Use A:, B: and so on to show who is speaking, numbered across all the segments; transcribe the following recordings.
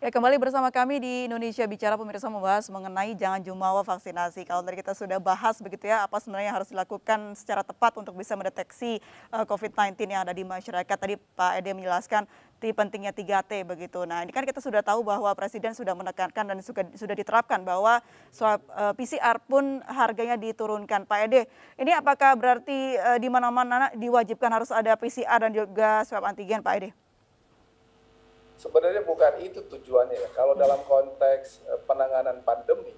A: Baik, kembali bersama kami di Indonesia Bicara, pemirsa membahas mengenai jangan jumawa vaksinasi. Kalau tadi kita sudah bahas begitu ya, apa sebenarnya yang harus dilakukan secara tepat untuk bisa mendeteksi COVID-19 yang ada di masyarakat. Tadi Pak Ede menjelaskan pentingnya 3T begitu. Nah, ini kan kita sudah tahu bahwa Presiden sudah menekankan dan sudah diterapkan bahwa swab PCR pun harganya diturunkan. Pak Ede, ini apakah berarti di mana-mana diwajibkan harus ada PCR dan juga swab antigen, Pak Ede?
B: Sebenarnya bukan itu tujuannya ya. Kalau dalam konteks penanganan pandemi,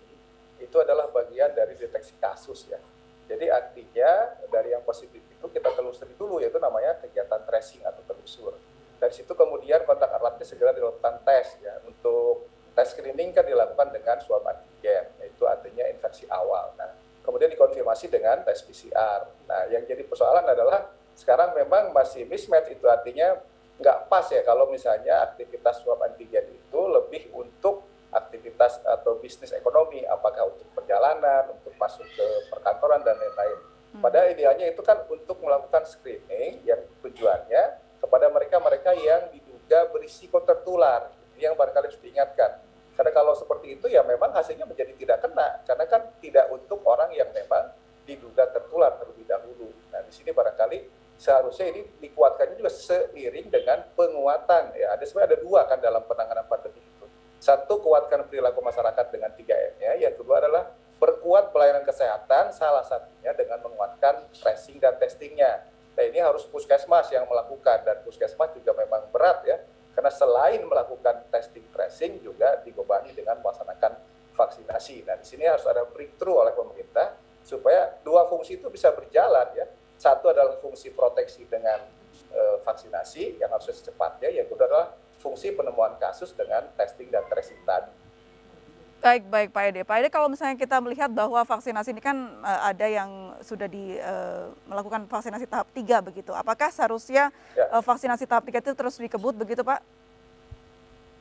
B: itu adalah bagian dari deteksi kasus ya. Jadi artinya dari yang positif itu kita telusuri dulu, yaitu namanya kegiatan tracing atau telusur. Dari situ kemudian kontak eratnya segera dilakukan tes ya. Untuk tes screening kan dilakukan dengan swab antigen, yaitu artinya infeksi awal. Nah, kemudian dikonfirmasi dengan tes PCR. Nah, yang jadi persoalan adalah sekarang memang masih mismatch, itu artinya nggak pas ya kalau misalnya aktivitas swab antigen itu lebih untuk aktivitas atau bisnis ekonomi, apakah untuk perjalanan, untuk masuk ke perkantoran dan lain-lain. Padahal idealnya itu kan untuk melakukan screening yang tujuannya kepada mereka-mereka yang diduga berisiko tertular, yang barangkali harus diingatkan. Karena kalau seperti itu ya memang hasilnya menjadi tidak kena, karena kan tidak untuk orang yang memang diduga tertular terlebih dahulu. Nah, di sini barangkali seharusnya ini dikuatkannya juga seiring dengan penguatan ya. Sebenarnya ada dua kan dalam penanganan pandemi itu. Satu, kuatkan perilaku masyarakat dengan 3M-nya. Yang kedua adalah perkuat pelayanan kesehatan, salah satunya dengan menguatkan tracing dan testingnya. Nah, ini harus puskesmas yang melakukan, dan puskesmas juga memang berat ya. Karena selain melakukan testing tracing juga dibebani dengan melaksanakan vaksinasi. Nah, di sini harus ada breakthrough oleh pemerintah supaya dua fungsi itu bisa berjalan ya. Satu adalah fungsi proteksi dengan vaksinasi yang harus secepatnya, yang kedua adalah fungsi penemuan kasus dengan testing dan tracing tadi.
A: Baik baik Pak Ede. Pak Ede, kalau misalnya kita melihat bahwa vaksinasi ini kan ada yang sudah melakukan vaksinasi tahap 3 begitu. Apakah seharusnya
B: Ya,
A: vaksinasi tahap 3 itu terus dikebut begitu Pak?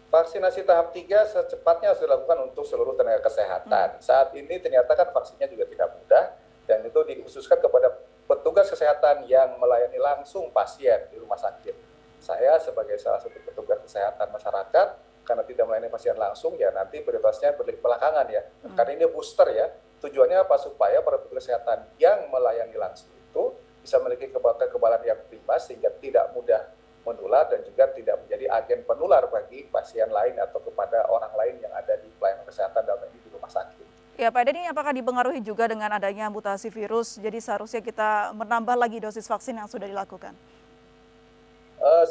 B: vaksinasi tahap 3 secepatnya harus dilakukan untuk seluruh tenaga kesehatan. Saat ini ternyata kan vaksinnya juga tidak mudah, dan itu dikhususkan kepada petugas kesehatan yang melayani langsung pasien di rumah sakit. Saya sebagai salah satu petugas kesehatan masyarakat, karena tidak melayani pasien langsung, ya nanti prioritasnya belakangan ya. Karena ini booster ya. Tujuannya apa? Supaya para petugas kesehatan yang melayani langsung itu bisa memiliki kekebalan yang prima sehingga tidak mudah menular dan juga tidak menjadi agen penular bagi pasien lain atau kepada orang lain yang ada di pelayanan kesehatan dalam ini di rumah sakit.
A: Ya Pak Ede, ini apakah dipengaruhi juga dengan adanya mutasi virus? Jadi seharusnya kita menambah lagi dosis vaksin yang sudah dilakukan.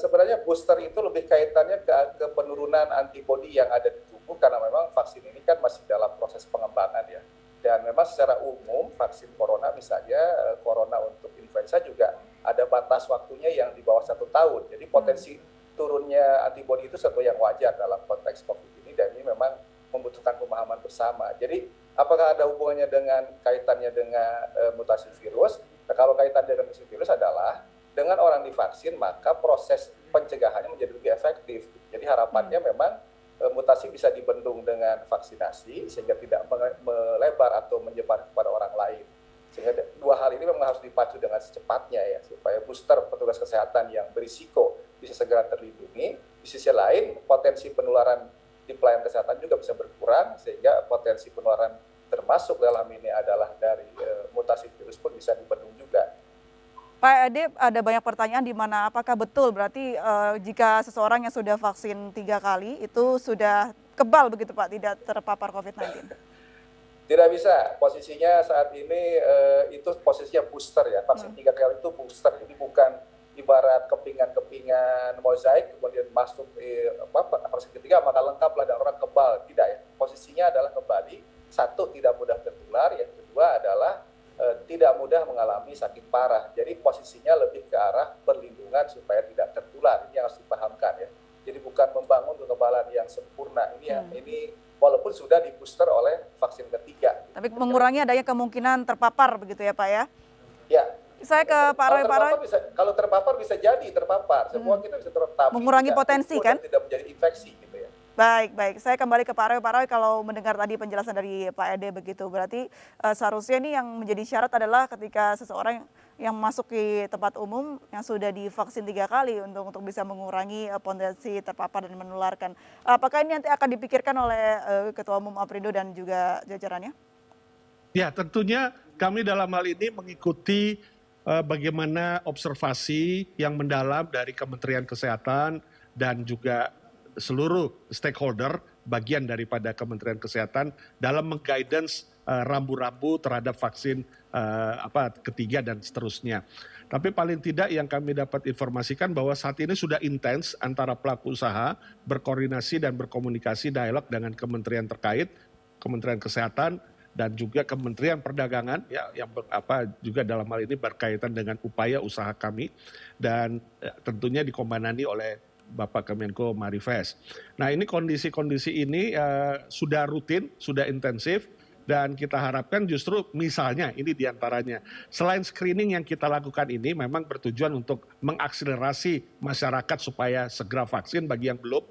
B: Sebenarnya booster itu lebih kaitannya ke penurunan antibodi yang ada di tubuh, karena memang vaksin ini kan masih dalam proses pengembangan ya. Dan memang secara umum vaksin corona misalnya, corona untuk influenza juga ada batas waktunya yang di bawah 1 tahun. Jadi potensi turunnya antibodi itu satu yang wajar dalam konteks COVID ini, dan ini memang membutuhkan pemahaman bersama. Jadi apakah ada hubungannya dengan kaitannya dengan mutasi virus? Nah, kalau kaitan dengan mutasi virus adalah dengan orang divaksin, maka proses pencegahannya menjadi lebih efektif. Jadi harapannya memang mutasi bisa dibendung dengan vaksinasi sehingga tidak melebar atau menyebar kepada orang lain. Sehingga dua hal ini memang harus dipacu dengan secepatnya ya, supaya booster petugas kesehatan yang berisiko bisa segera terlindungi. Di sisi lain, potensi penularan di pelayanan kesehatan juga bisa berkurang, sehingga potensi penularan termasuk dalam ini adalah dari mutasi virus pun bisa dibendung juga.
A: Pak Ade, ada banyak pertanyaan di mana apakah betul berarti jika seseorang yang sudah vaksin 3 kali itu sudah kebal begitu Pak, tidak terpapar COVID-19?
B: Tidak bisa, posisinya saat ini itu posisinya booster ya, vaksin 3 kali itu booster, jadi bukan ibarat kepingan-kepingan mozaik kemudian masuk vaksin ketiga maka lengkaplah dan orang kebal, tidak ya. Posisinya adalah kembali, satu tidak mudah tertular, yang kedua adalah tidak mudah mengalami sakit parah. Jadi posisinya lebih ke arah perlindungan supaya tidak tertular, ini yang harus dipahamkan ya. Jadi bukan membangun kekebalan yang sempurna, ini walaupun sudah di booster oleh vaksin ketiga.
A: Tapi mengurangi adanya kemungkinan terpapar begitu ya Pak ya?
B: Ya.
A: Saya ke Pak Roy. Pak Roy,
B: Kalau terpapar bisa jadi terpapar, semua kita bisa terpapar.
A: mengurangi potensi kan?
B: Tidak menjadi infeksi gitu ya.
A: Baik, baik. Saya kembali ke Pak Roy. Pak Roy, kalau mendengar tadi penjelasan dari Pak Ede begitu, berarti seharusnya ini yang menjadi syarat adalah ketika seseorang yang masuk di tempat umum yang sudah divaksin 3 kali untuk bisa mengurangi potensi terpapar dan menularkan. Apakah ini nanti akan dipikirkan oleh Ketua Umum Aprindo dan juga jajarannya?
C: Ya, tentunya kami dalam hal ini mengikuti bagaimana observasi yang mendalam dari Kementerian Kesehatan dan juga seluruh stakeholder bagian daripada Kementerian Kesehatan dalam mengguidance rambu-rambu terhadap vaksin ketiga dan seterusnya. Tapi paling tidak yang kami dapat informasikan bahwa saat ini sudah intens antara pelaku usaha berkoordinasi dan berkomunikasi dialog dengan kementerian terkait, Kementerian Kesehatan dan juga Kementerian Perdagangan ya yang juga dalam hal ini berkaitan dengan upaya usaha kami dan tentunya dikombinasi oleh Bapak Kemenko Marifest. Nah ini kondisi-kondisi ini sudah rutin, sudah intensif dan kita harapkan justru misalnya ini diantaranya selain screening yang kita lakukan ini memang bertujuan untuk mengakselerasi masyarakat supaya segera vaksin bagi yang belum.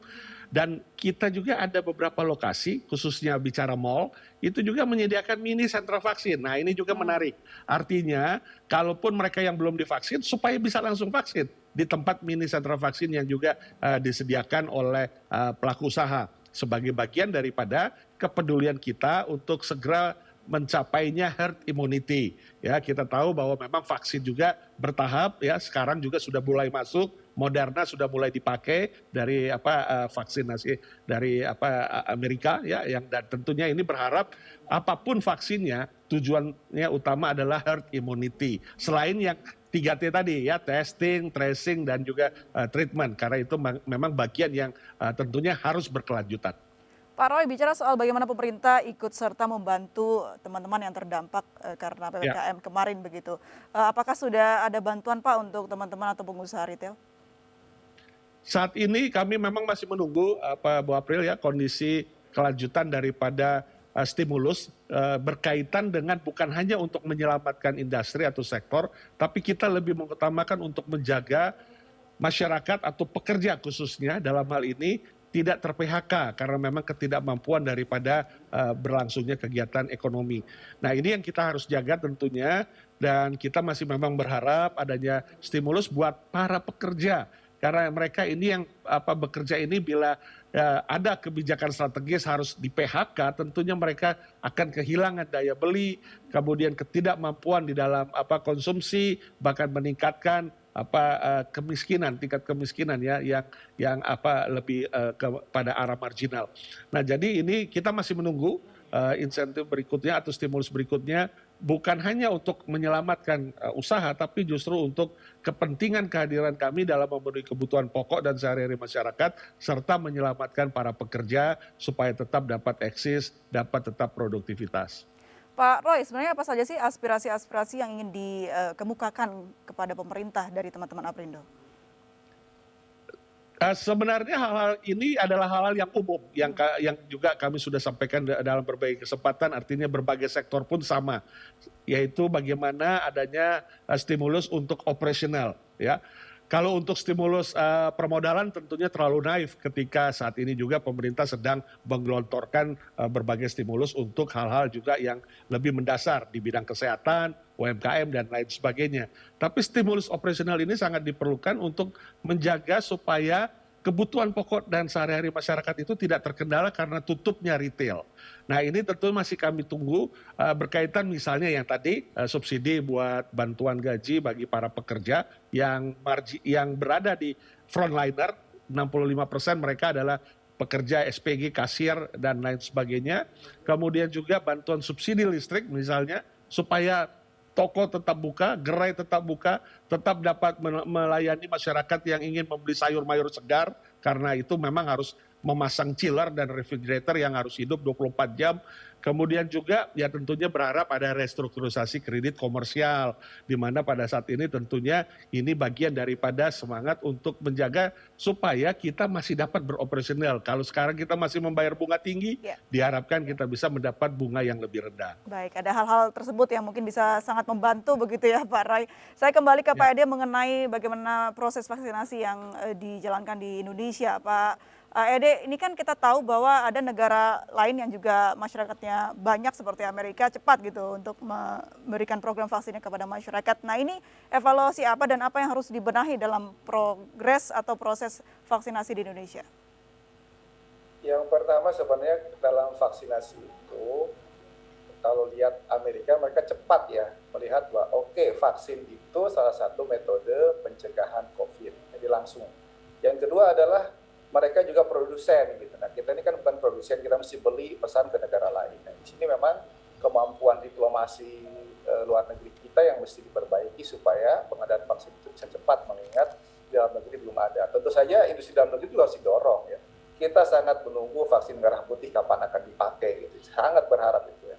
C: Dan kita juga ada beberapa lokasi, khususnya bicara mall, itu juga menyediakan mini sentra vaksin. Nah ini juga menarik. Artinya, kalaupun mereka yang belum divaksin, supaya bisa langsung vaksin di tempat mini sentra vaksin yang juga disediakan oleh pelaku usaha. Sebagai bagian daripada kepedulian kita untuk segera mencapainya herd immunity. Ya, kita tahu bahwa memang vaksin juga bertahap ya, sekarang juga sudah mulai masuk, Moderna sudah mulai dipakai dari vaksinasi dari Amerika ya yang dan tentunya ini berharap apapun vaksinnya tujuannya utama adalah herd immunity. Selain yang 3T tadi ya, testing, tracing dan juga treatment karena itu memang bagian yang tentunya harus berkelanjutan.
A: Pak Roy, bicara soal bagaimana pemerintah ikut serta membantu teman-teman yang terdampak karena
C: Ya.
A: PPKM kemarin begitu. Apakah sudah ada bantuan Pak untuk teman-teman atau pengusaha retail?
C: Saat ini kami memang masih menunggu Bu April ya kondisi kelanjutan daripada stimulus berkaitan dengan bukan hanya untuk menyelamatkan industri atau sektor, tapi kita lebih mengutamakan untuk menjaga masyarakat atau pekerja khususnya dalam hal ini tidak ter-PHK karena memang ketidakmampuan daripada berlangsungnya kegiatan ekonomi. Nah ini yang kita harus jaga tentunya dan kita masih memang berharap adanya stimulus buat para pekerja. Karena mereka ini yang bekerja ini bila ada kebijakan strategis harus di PHK, tentunya mereka akan kehilangan daya beli, kemudian ketidakmampuan di dalam konsumsi, bahkan meningkatkan kemiskinan, tingkat kemiskinan ya yang lebih pada arah marginal. Nah jadi ini kita masih menunggu insentif berikutnya atau stimulus berikutnya bukan hanya untuk menyelamatkan usaha tapi justru untuk kepentingan kehadiran kami dalam memenuhi kebutuhan pokok dan sehari-hari masyarakat serta menyelamatkan para pekerja supaya tetap dapat eksis, dapat tetap produktivitas.
A: Pak Roy, sebenarnya apa saja sih aspirasi-aspirasi yang ingin dikemukakan kepada pemerintah dari teman-teman Aprindo?
C: Sebenarnya hal-hal ini adalah hal-hal yang umum yang juga kami sudah sampaikan dalam berbagai kesempatan, artinya berbagai sektor pun sama, yaitu bagaimana adanya stimulus untuk operasional ya. Kalau untuk stimulus permodalan tentunya terlalu naif ketika saat ini juga pemerintah sedang menggelontorkan berbagai stimulus untuk hal-hal juga yang lebih mendasar di bidang kesehatan, UMKM dan lain sebagainya. Tapi stimulus operasional ini sangat diperlukan untuk menjaga supaya kebutuhan pokok dan sehari-hari masyarakat itu tidak terkendala karena tutupnya retail. Nah ini tentu masih kami tunggu berkaitan misalnya yang tadi subsidi buat bantuan gaji bagi para pekerja yang berada di frontliner, 65% mereka adalah pekerja SPG, kasir dan lain sebagainya. Kemudian juga bantuan subsidi listrik misalnya supaya toko tetap buka, gerai tetap buka, tetap dapat melayani masyarakat yang ingin membeli sayur-mayur segar, karena itu memang harus memasang chiller dan refrigerator yang harus hidup 24 jam. Kemudian juga ya tentunya berharap ada restrukturisasi kredit komersial, di mana pada saat ini tentunya ini bagian daripada semangat untuk menjaga supaya kita masih dapat beroperasional. Kalau sekarang kita masih membayar bunga tinggi, diharapkan kita bisa mendapat bunga yang lebih rendah.
A: Baik, ada hal-hal tersebut yang mungkin bisa sangat membantu begitu ya Pak Ray. Saya kembali ke Pak Ede mengenai bagaimana proses vaksinasi yang dijalankan di Indonesia. Pak Ede, ini kan kita tahu bahwa ada negara lain yang juga masyarakatnya banyak seperti Amerika cepat gitu untuk memberikan program vaksinnya kepada masyarakat. Nah ini evaluasi apa dan apa yang harus dibenahi dalam progres atau proses vaksinasi di Indonesia?
B: Yang pertama sebenarnya dalam vaksinasi itu, kalau lihat Amerika, mereka cepat ya melihat bahwa oke, vaksin itu salah satu metode pencegahan COVID. Jadi langsung. Yang kedua adalah mereka juga produsen gitu. Nah, kita ini kan bukan produsen, kita mesti beli pesan ke negara lain. Nah, di sini memang kemampuan diplomasi luar negeri kita yang mesti diperbaiki supaya pengadaan vaksin itu bisa cepat, mengingat di dalam negeri belum ada. Tentu saja industri dalam negeri itu harus didorong ya. Kita sangat menunggu vaksin merah putih kapan akan dipakai gitu. Sangat berharap itu ya.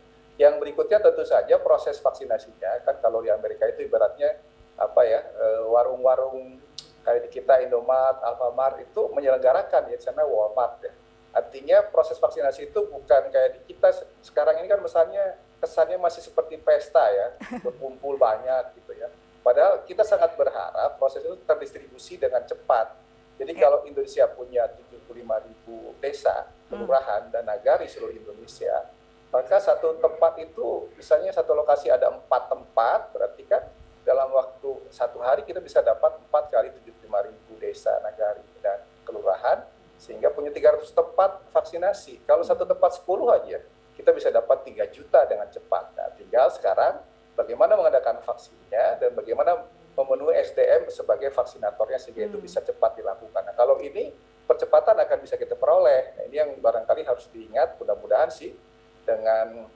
B: Yang berikutnya tentu saja proses vaksinasinya, kan kalau di Amerika itu ibaratnya apa ya, warung-warung kayak di kita Indomaret, Alfamart itu menyelenggarakan ya, sana Walmart ya. Artinya proses vaksinasi itu bukan kayak di kita sekarang ini kan misalnya kesannya masih seperti pesta ya, berkumpul banyak gitu ya. Padahal kita sangat berharap proses itu terdistribusi dengan cepat. Jadi kalau Indonesia punya 75.000 desa, kelurahan, dan nagari seluruh Indonesia, maka satu tempat itu, misalnya satu lokasi ada 4 tempat, berarti kan dalam waktu 1 hari kita bisa dapat 4 kali 75.000 desa, nagari, dan kelurahan, sehingga punya 300 tempat vaksinasi. Kalau satu tempat 10 aja, kita bisa dapat 3 juta dengan cepat. Nah, tinggal sekarang bagaimana mengadakan vaksinnya dan bagaimana memenuhi SDM sebagai vaksinatornya sehingga itu bisa cepat dilakukan. Nah, kalau ini percepatan akan bisa kita peroleh. Nah, ini yang barangkali harus diingat, mudah-mudahan sih dengan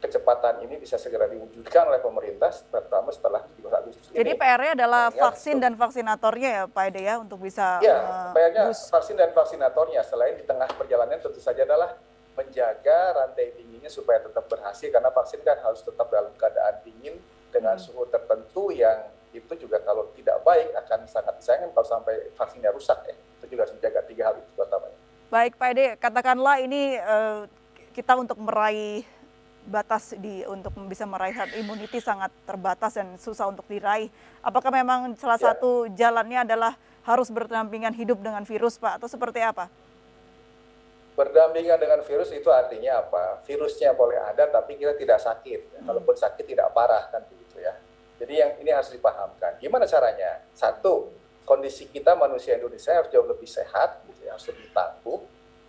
B: kecepatan ini bisa segera diwujudkan oleh pemerintah, terutama setelah 17 Agustus ini.
A: Jadi PR-nya adalah vaksin dan vaksinatornya ya Pak Ede ya, untuk bisa
B: PR-nya vaksin dan vaksinatornya. Selain di tengah perjalanan tentu saja adalah menjaga rantai dinginnya supaya tetap berhasil, karena vaksin kan harus tetap dalam keadaan dingin dengan suhu tertentu yang itu juga kalau tidak baik akan sangat disayangkan kalau sampai vaksinnya rusak ya. Itu juga harus menjaga 3 hal itu utamanya.
A: Baik Pak Ede, katakanlah ini kita untuk meraih untuk bisa meraih herd immunity sangat terbatas dan susah untuk diraih. Apakah memang salah satu jalannya adalah harus berdampingan hidup dengan virus, Pak, atau seperti apa?
B: Berdampingan dengan virus itu artinya apa? Virusnya boleh ada, tapi kita tidak sakit. Kalaupun sakit tidak parah kan begitu ya. Jadi yang ini harus dipahamkan. Gimana caranya? Satu, kondisi kita manusia Indonesia harus jauh lebih sehat, gitu ya, harus lebih tangguh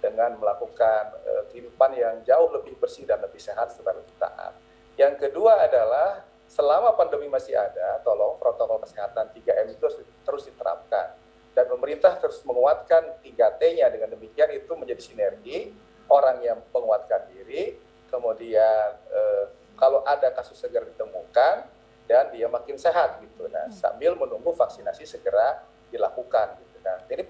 B: dengan melakukan kehidupan yang jauh lebih bersih dan lebih sehat serta lebih taat. Yang kedua adalah selama pandemi masih ada, tolong protokol kesehatan 3M itu terus diterapkan. Dan pemerintah terus menguatkan 3T-nya, dengan demikian itu menjadi sinergi, orang yang menguatkan diri, kemudian kalau ada kasus segera ditemukan, dan dia makin sehat gitu. Nah, sambil menunggu vaksinasi segera dilakukan gitu. Nah, ini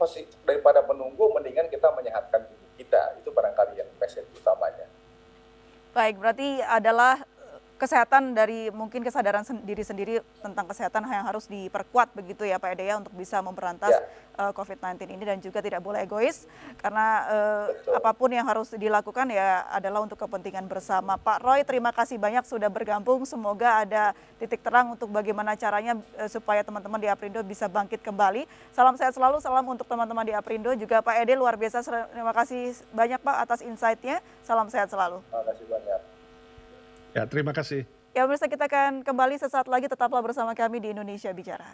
B: daripada menunggu, mendingan kita menyehatkan tubuh kita. Itu barangkali yang message utamanya.
A: Baik, berarti adalah kesehatan dari mungkin kesadaran diri sendiri tentang kesehatan yang harus diperkuat begitu ya Pak Ede ya, untuk bisa memberantas COVID-19 ini, dan juga tidak boleh egois karena apapun yang harus dilakukan ya adalah untuk kepentingan bersama. Pak Roy, terima kasih banyak sudah bergabung. Semoga ada titik terang untuk bagaimana caranya supaya teman-teman di Aprindo bisa bangkit kembali. Salam sehat selalu, salam untuk teman-teman di Aprindo. Juga Pak Ede, luar biasa, terima kasih banyak Pak atas insight-nya. Salam sehat selalu.
B: Terima kasih banyak.
C: Ya, terima kasih.
A: Ya pemirsa, kita akan kembali sesaat lagi, tetaplah bersama kami di Indonesia Bicara.